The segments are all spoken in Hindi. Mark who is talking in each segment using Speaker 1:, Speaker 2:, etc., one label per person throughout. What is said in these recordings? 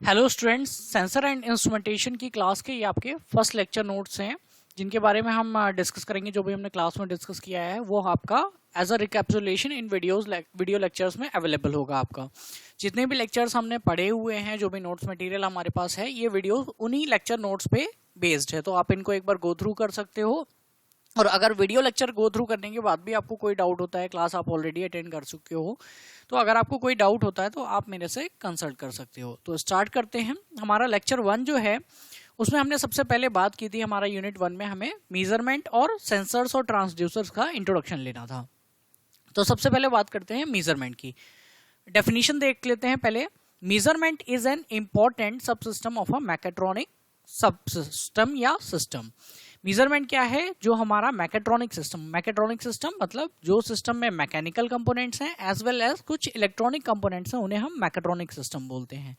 Speaker 1: Hello students, sensor and instrumentation की क्लास के ये आपके फर्स्ट लेक्चर नोट्स हैं जिनके बारे में हम डिस्कस करेंगे। जो भी हमने क्लास में डिस्कस किया है वो आपका as a recapsulation in video lectures में अवेलेबल होगा। आपका जितने भी लेक्चर्स हमने पढ़े हुए हैं, जो भी नोट्स मटेरियल हमारे पास है, ये वीडियो उन्हीं लेक्चर नोट्स पे बेस्ड है, तो आप इनको एक बार गो थ्रू कर सकते हो। और अगर वीडियो लेक्चर गो थ्रू करने के बाद भी आपको कोई डाउट होता है, क्लास आप ऑलरेडी अटेंड कर चुके हो, तो अगर आपको कोई डाउट होता है तो आप मेरे से कंसल्ट कर सकते हो। तो स्टार्ट करते हैं। हमारा लेक्चर 1 जो है उसमें हमने सबसे पहले बात की थी, हमारा यूनिट 1 में हमें मेजरमेंट और सेंसर्स और ट्रांसड्यूसर्स का इंट्रोडक्शन लेना था। तो सबसे पहले बात करते हैं मेजरमेंट की। डेफिनेशन देख लेते हैं पहले। Measurement is an important subsystem of a mechatronic subsystem या सिस्टम। मेजरमेंट क्या है? जो हमारा मैकेट्रॉनिक सिस्टम मतलब जो सिस्टम में मैकेनिकल कंपोनेंट्स हैं एज वेल एज कुछ इलेक्ट्रॉनिक कंपोनेंट्स हैं, उन्हें हम मैकेट्रॉनिक सिस्टम बोलते हैं।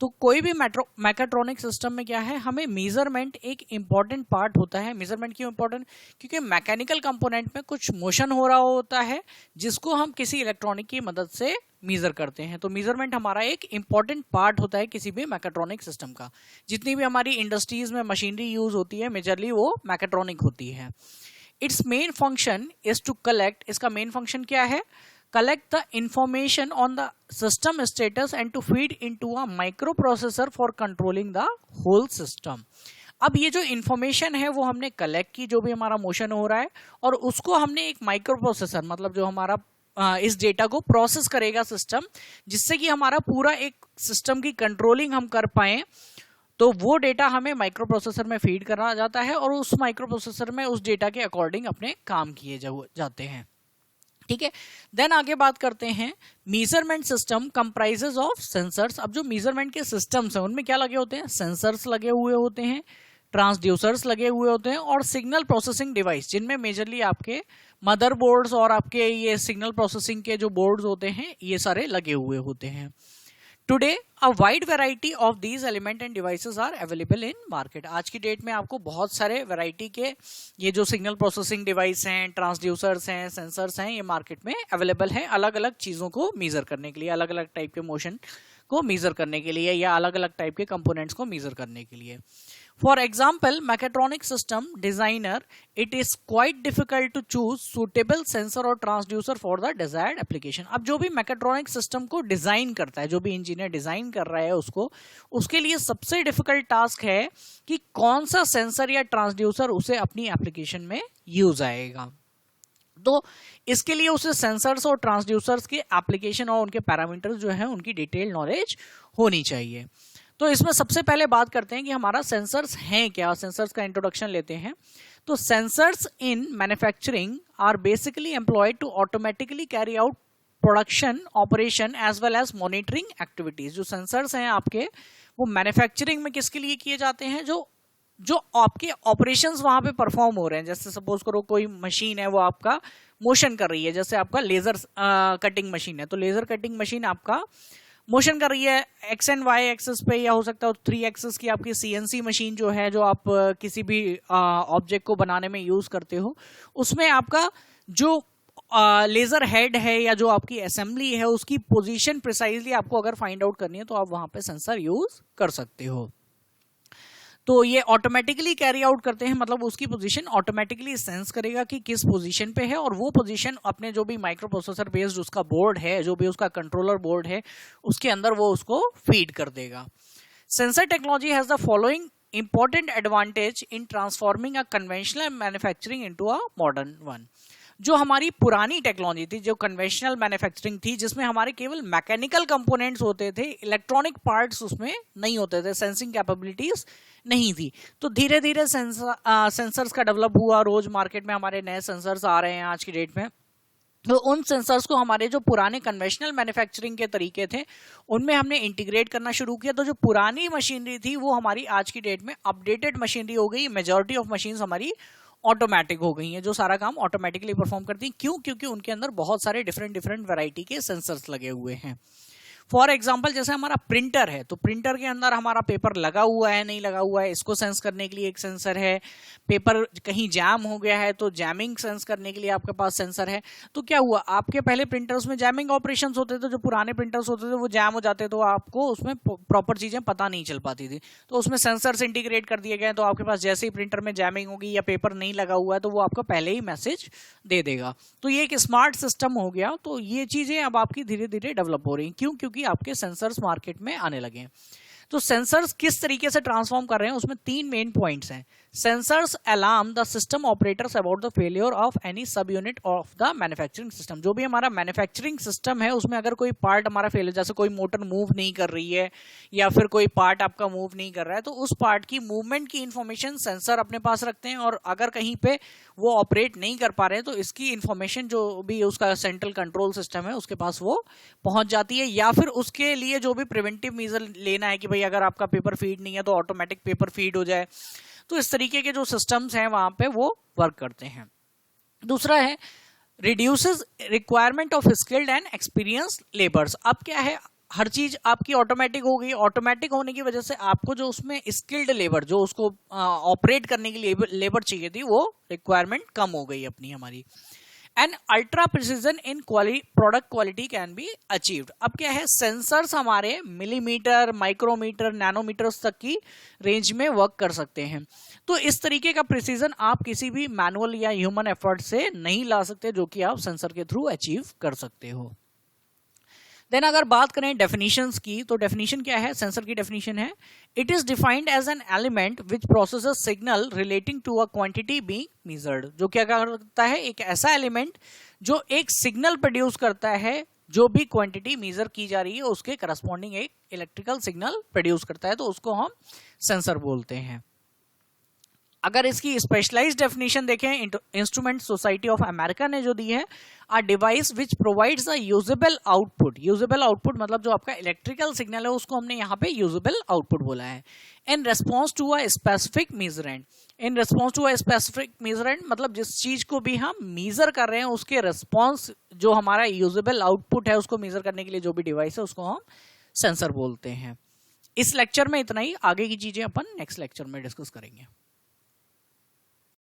Speaker 1: तो कोई भी मैकेट्रॉनिक सिस्टम में क्या है, हमें मेजरमेंट एक इंपॉर्टेंट पार्ट होता है। मेजरमेंट क्यों इंपॉर्टेंट? क्योंकि मैकेनिकल कंपोनेंट में कुछ मोशन हो रहा होता है जिसको हम किसी इलेक्ट्रॉनिक की मदद से मेजर करते हैं। तो मेजरमेंट हमारा एक इंपॉर्टेंट पार्ट होता है किसी भी मैकेट्रॉनिक सिस्टम का। जितनी भी हमारी इंडस्ट्रीज में मशीनरी यूज होती है, मेजरली वो मैकेट्रॉनिक होती है। Its main function is to collect, इसका मेन फंक्शन क्या है? collect the information on the system status and to feed into a microprocessor for controlling the whole system। अब ये जो इंफॉर्मेशन है वो हमने कलेक्ट की, जो भी हमारा मोशन हो रहा है, और उसको हमने एक माइक्रो प्रोसेसर मतलब जो हमारा इस डेटा को प्रोसेस करेगा सिस्टम, जिससे कि हमारा पूरा एक सिस्टम की कंट्रोलिंग हम कर पाए। तो वो डेटा हमें माइक्रो प्रोसेसर में फीड करा जाता है और उस माइक्रो प्रोसेसर में उस डेटा के अकॉर्डिंग अपने काम किए जाते हैं। ठीक है, देन आगे बात करते हैं। Measurement system comprises of sensors. अब जो मेजरमेंट के सिस्टम्स हैं उनमें क्या लगे होते हैं? सेंसर्स लगे हुए होते हैं, ट्रांसड्यूसर्स लगे हुए होते हैं और सिग्नल प्रोसेसिंग डिवाइस, जिनमें मेजरली आपके मदरबोर्ड्स और आपके ये सिग्नल प्रोसेसिंग के जो बोर्ड्स होते हैं ये सारे लगे हुए होते हैं। Today a wide variety of these element and devices are available in market. आज की डेट में आपको बहुत सारे वैरायटी के ये जो सिग्नल प्रोसेसिंग डिवाइस हैं, ट्रांसड्यूसर्स हैं, सेंसर्स हैं, ये मार्केट में अवेलेबल हैं अलग अलग चीज़ों को मेजर करने के लिए, अलग अलग टाइप के मोशन को मेजर करने के लिए या अलग अलग टाइप के कंपोनेंट्स को मेजर करने के लिए। For example, mechatronic system designer, it is quite difficult to choose suitable sensor और transducer for the desired application. अब जो भी मैकेट्रॉनिक सिस्टम को डिजाइन करता है, जो भी इंजीनियर डिजाइन कर रहा है उसको, उसके लिए सबसे डिफिकल्ट टास्क है कि कौन सा सेंसर या ट्रांसड्यूसर उसे अपनी एप्लीकेशन में यूज आएगा। तो इसके लिए उसे सेंसर्स और ट्रांसड्यूसर्स के एप्लीकेशन और उनके पैरामीटर्स जो है उनकी डिटेल नॉलेज होनी चाहिए। तो इसमें सबसे पहले बात करते हैं कि हमारा सेंसर्स हैं क्या। सेंसर्स का इंट्रोडक्शन लेते हैं। तो sensors in manufacturing are basically employed to automatically carry out production operation as well as monitoring activities. जो सेंसर्स हैं आपके, वो मैन्युफैक्चरिंग में किसके लिए किए जाते हैं? जो आपके ऑपरेशंस वहां पे परफॉर्म हो रहे हैं। जैसे सपोज करो कोई मशीन है, वो आपका मोशन कर रही है, जैसे आपका लेजर कटिंग मशीन है, तो लेजर कटिंग मशीन आपका मोशन कर रही है एक्स एंड वाई एक्सिस पे, या हो सकता है 3 एक्सिस की आपकी सीएनसी मशीन जो है, जो आप किसी भी ऑब्जेक्ट को बनाने में यूज करते हो, उसमें आपका जो लेजर हेड है या जो आपकी असेंबली है उसकी पोजीशन प्रिसाइजली आपको अगर फाइंड आउट करनी है तो आप वहां पे सेंसर यूज कर सकते हो। तो ये ऑटोमेटिकली कैरी आउट करते हैं, मतलब उसकी पोजीशन ऑटोमेटिकली सेंस करेगा कि किस पोजीशन पे है, और वो पोजीशन अपने जो भी माइक्रो प्रोसेसर बेस्ड उसका बोर्ड है, जो भी उसका कंट्रोलर बोर्ड है, उसके अंदर वो उसको फीड कर देगा। Sensor technology has the following important advantage in transforming a conventional manufacturing into a modern one. जो हमारी पुरानी टेक्नोलॉजी थी, जो कन्वेंशनल मैन्युफैक्चरिंग थी, जिसमें हमारे केवल मैकेनिकल कंपोनेंट्स होते थे, इलेक्ट्रॉनिक पार्ट्स उसमें नहीं होते थे, सेंसिंग कैपेबिलिटीज नहीं थी, तो धीरे धीरे सेंसर्स का डेवलप हुआ। रोज मार्केट में हमारे नए सेंसर्स आ रहे हैं आज की डेट में। तो उन सेंसर्स को हमारे जो पुराने कन्वेंशनल मैन्युफैक्चरिंग के तरीके थे उनमें हमने इंटीग्रेट करना शुरू किया। तो जो पुरानी मशीनरी थी वो हमारी आज की डेट में अपडेटेड मशीनरी हो गई। मेजॉरिटी ऑफ मशीन्स हमारी ऑटोमेटिक हो गई हैं, जो सारा काम ऑटोमेटिकली परफॉर्म करती हैं। क्यों? क्योंकि उनके अंदर बहुत सारे डिफरेंट वैरायटी के सेंसर्स लगे हुए हैं। फॉर एग्जाम्पल जैसे हमारा प्रिंटर है, तो प्रिंटर के अंदर हमारा पेपर लगा हुआ है नहीं लगा हुआ है, इसको सेंस करने के लिए एक सेंसर है। पेपर कहीं जैम हो गया है तो जैमिंग सेंस करने के लिए आपके पास सेंसर है। तो क्या हुआ, आपके पहले प्रिंटर्स में जैमिंग ऑपरेशंस होते थे, जो पुराने प्रिंटर्स होते थे वो जैम हो जाते, तो आपको उसमें प्रॉपर चीजें पता नहीं चल पाती थी। तो उसमें सेंसर्स इंटीग्रेट कर दिए गए, तो आपके पास जैसे ही प्रिंटर में जैमिंग होगी या पेपर नहीं लगा हुआ है तो वो आपको पहले ही मैसेज दे देगा। तो ये एक स्मार्ट सिस्टम हो गया। तो ये चीजें अब आपकी धीरे धीरे डेवलप हो रही हैं। क्यों? क्योंकि आपके सेंसर्स मार्केट में आने लगे हैं। तो सेंसर्स किस तरीके से ट्रांसफॉर्म कर रहे हैं, उसमें 3 मेन पॉइंट्स हैं। Sensors alarm the system operators about the failure of any सब unit of the manufacturing system. जो भी हमारा मैन्युफैक्चरिंग सिस्टम है उसमें अगर कोई पार्ट हमारा फेल है, जैसे कोई मोटर मूव नहीं कर रही है या फिर कोई पार्ट आपका मूव नहीं कर रहा है, तो उस पार्ट की मूवमेंट की इंफॉर्मेशन सेंसर अपने पास रखते हैं। और अगर कहीं पे वो ऑपरेट नहीं कर पा रहे हैं तो इसकी इंफॉर्मेशन जो भी उसका सेंट्रल कंट्रोल सिस्टम है उसके पास वो पहुंच जाती है। या फिर उसके लिए जो भी प्रिवेंटिव मेजर लेना है कि भाई अगर आपका पेपर फीड नहीं है तो ऑटोमेटिक पेपर फीड हो जाए। तो इस तरीके के जो सिस्टम्स हैं वहां पे वो वर्क करते हैं। दूसरा है reduces requirement of skilled and experience labours. अब क्या है, हर चीज आपकी ऑटोमेटिक हो गई। ऑटोमेटिक होने की वजह से आपको जो उसमें स्किल्ड लेबर, जो उसको ऑपरेट करने के लिए लेबर चाहिए थी, वो रिक्वायरमेंट कम हो गई अपनी हमारी। And ultra precision in product quality can be achieved. अब क्या है, सेंसर्स हमारे मिलीमीटर, माइक्रोमीटर, नैनोमीटर्स तक की रेंज में वर्क कर सकते हैं। तो इस तरीके का प्रिसीजन आप किसी भी मैनुअल या ह्यूमन एफर्ट से नहीं ला सकते, जो कि आप सेंसर के थ्रू अचीव कर सकते हो। देन अगर बात करें डेफिनेशंस की, तो डेफिनेशन क्या है, सेंसर की डेफिनेशन है, it is defined as an element which processes signal relating to a quantity being measured. जो क्या करता है, एक ऐसा एलिमेंट जो एक सिग्नल प्रोड्यूस करता है, जो भी क्वांटिटी मेजर की जा रही है उसके करस्पॉन्डिंग एक इलेक्ट्रिकल सिग्नल प्रोड्यूस करता है, तो उसको हम सेंसर बोलते हैं। अगर इसकी स्पेशलाइज्ड डेफिनेशन देखें, इंस्ट्रूमेंट सोसाइटी ऑफ अमेरिका ने जो दी है, a device which provides a usable output. Usable output मतलब जो आपका इलेक्ट्रिकल सिग्नल है उसको हमने यहाँ पे यूजेबल आउटपुट बोला है। In response to a specific measurand. In response to a specific measurand मतलब जिस चीज को भी हम मेजर कर रहे हैं उसके रेस्पॉन्स, जो हमारा यूजेबल आउटपुट है उसको मेजर करने के लिए जो भी डिवाइस है उसको हम सेंसर बोलते हैं। इस लेक्चर में इतना ही, आगे की चीजें अपन नेक्स्ट लेक्चर में डिस्कस करेंगे।